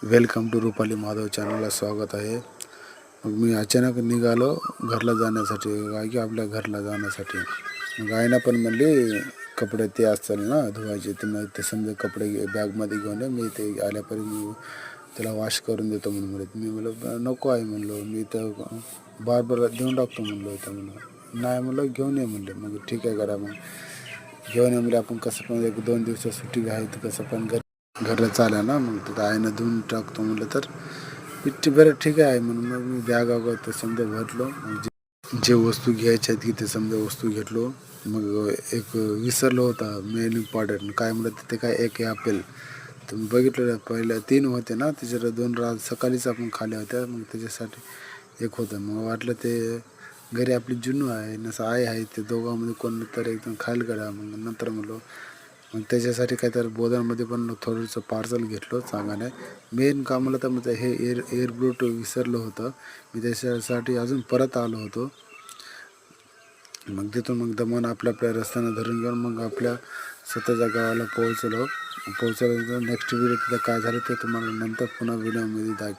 Welcome to Rupali Madhav चॅनलला स्वागत आहे। मग मी अचानक निघालो घरला जाण्यासाठी, की आपल्या घरला जाण्यासाठी। मग आईना पण म्हणली कपडे ते असतात ना धुवायचे, ते मग ते समजा कपडे बॅगमध्ये घेऊन ये, मी ते आल्यापर्यंत मी त्याला वॉश करून देतो म्हणून मी म्हणलं नको आहे म्हणलो, मी तर बार देऊन टाकतो म्हणलो तर म्हणलं नाही म्हणलं घेऊन ये म्हणले। मग ठीक आहे करा, मग घेऊन ये म्हणजे आपण कसं पण 1-2 दिवस सुट्टी आहे तर कसं पण घरला चाला ना, मग तर आईनं धुवून टाकतो म्हणलं तर पिठी बरं ठीक आहे म्हणून मग मी बॅग वगैरे समजा भरलो। मग जे वस्तू घ्यायच्या आहेत की ते समजा वस्तू घेतलो। मग एक विसरलो होता मेन इम्पॉर्टंट, काय म्हणलं तिथे काय एक ॲपल, तर मी बघितलं पहिल्या 3 होते ना, त्याच्यावर 2 सकाळीच आपण खाल्या होत्या, मग त्याच्यासाठी एक होतं। मग वाटलं ते घरी आपली जुनू आहे नसं आहे ते दोघांमध्ये कोण तर एकदम खायला करा, मग नंतर म्हणलो मग त्याच्यासाठी काय तर बोधांमध्ये पण थोडंसं पार्सल घेतलं चांगलं। मेन कामाला तर म्हणजे हे एअरब्रूट विसरलं होतं मी, त्याच्यासाठी अजून परत आलो होतो। मग तिथून मग दमन आपल्या रस्त्यानं धरून घेऊन मग आपल्या स्वतःच्या गावाला पोहोचलो। नेक्स्ट व्हिडिओ तिथं काय झालं ते तुम्हाला नंतर पुन्हा व्हिडिओमध्ये दाखवेन।